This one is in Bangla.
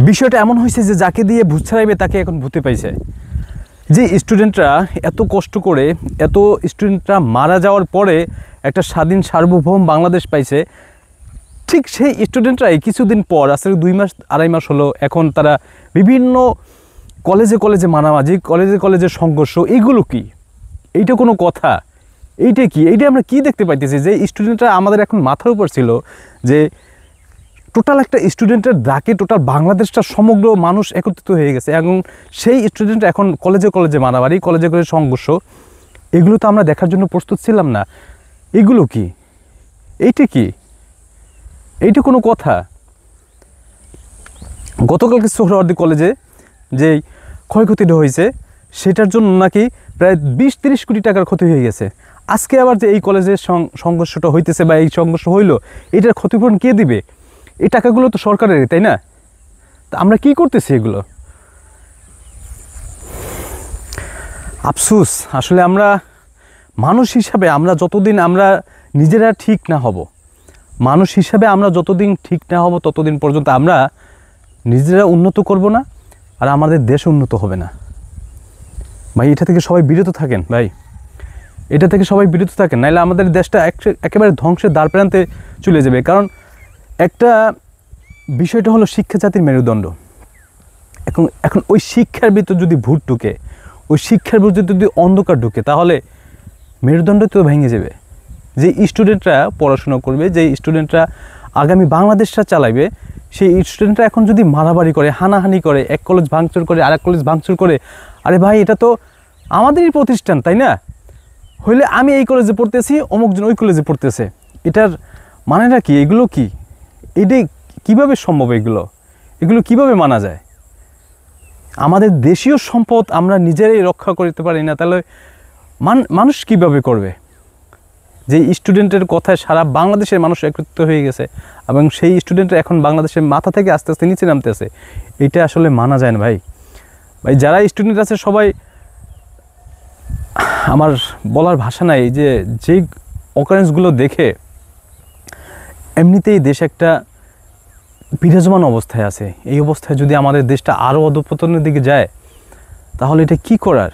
বিষয়টা এমন হয়েছে যে যাকে দিয়ে ভূত ছাড়াইবে তাকে এখন ভূতে পাইছে। যে স্টুডেন্টরা এত কষ্ট করে, এত স্টুডেন্টরা মারা যাওয়ার পরে একটা স্বাধীন সার্বভৌম বাংলাদেশ পাইছে, ঠিক সেই স্টুডেন্টরাই কিছুদিন পর, আসলে 2 মাস 2.5 মাস হলো, এখন তারা বিভিন্ন কলেজে কলেজে মারামারি, কলেজে কলেজে সংঘর্ষ। এইগুলো কি? এইটা কোনো কথা? এইটা কি? এইটা আমরা কি দেখতে পাইতেছি? যে স্টুডেন্টরা আমাদের এখন মাথার উপর ছিল, যে টোটাল একটা স্টুডেন্টের ডাকে টোটাল বাংলাদেশটা সমগ্র মানুষ একত্রিত হয়ে গেছে, এবং সেই স্টুডেন্ট এখন কলেজে কলেজে মারামারি, কলেজে কলেজে সংঘর্ষ। এগুলো তো আমরা দেখার জন্য প্রস্তুত ছিলাম না। এগুলো কি? এইটা কি? এইটা কোনো কথা? গতকালকে সোহরাওয়ার্দী কলেজে যে ক্ষয়ক্ষতিটা হয়েছে, সেটার জন্য নাকি প্রায় 20-30 কোটি টাকার ক্ষতি হয়ে গেছে। আজকে আবার যে এই কলেজের সংঘর্ষটা হইতেছে বা এই সংঘর্ষ হইল, এটার ক্ষতিপূরণ কে দিবে? এই টাকাগুলো তো সরকারের, তাই না? তা আমরা কি করতেছি এগুলো? আফসোস, আসলে আমরা মানুষ হিসাবে আমরা যতদিন আমরা নিজেরা ঠিক না হব, মানুষ হিসাবে আমরা যতদিন ঠিক না হব, ততদিন পর্যন্ত আমরা নিজেরা উন্নত করব না, আর আমাদের দেশ উন্নত হবে না। ভাই, এটা থেকে সবাই বিরত থাকেন ভাই, এটা থেকে সবাই বিরত থাকেন, নাহলে আমাদের দেশটা একেবারে ধ্বংসের দ্বার প্রান্তে চলে যাবে। কারণ একটা বিষয়টা হলো শিক্ষা জাতির মেরুদণ্ড। এখন ওই শিক্ষার ভিতর যদি ভূত ঢুকে, ওই শিক্ষার ভিতর যদি অন্ধকার ঢুকে, তাহলে মেরুদণ্ড তো ভেঙে যাবে। যে স্টুডেন্টরা পড়াশোনা করবে, যে স্টুডেন্টরা আগামী বাংলাদেশটা চালাবে, সেই স্টুডেন্টরা এখন যদি মারামারি করে, হানাহানি করে, এক কলেজ ভাঙচুর করে, আরেক কলেজ ভাঙচুর করে, আরে ভাই, এটা তো আমাদেরই প্রতিষ্ঠান, তাই না? হইলে আমি এই কলেজে পড়তেছি, অমুকজন ওই কলেজে পড়তেছে, এটার মানেটা কি? এগুলো কি? এটাই কীভাবে সম্ভব? এগুলো কিভাবে মানা যায়? আমাদের দেশীয় সম্পদ আমরা নিজেরাই রক্ষা করতে পারি না, তাহলে মানুষ কিভাবে করবে? যে স্টুডেন্টের কথায় সারা বাংলাদেশের মানুষ একত্রিত হয়ে গেছে, এবং সেই স্টুডেন্টরা এখন বাংলাদেশের মাথা থেকে আস্তে আস্তে নিচে নামতেছে। এটা আসলে মানা যায় না ভাই। যারা স্টুডেন্ট আছে সবাই, আমার বলার ভাষা নাই, যে অকারেন্সগুলো দেখে এমনিতেই দেশ একটা বিরাজমান অবস্থায় আছে। এই অবস্থায় যদি আমাদের দেশটা আরও অধঃপতনের দিকে যায়, তাহলে এটা কি করার?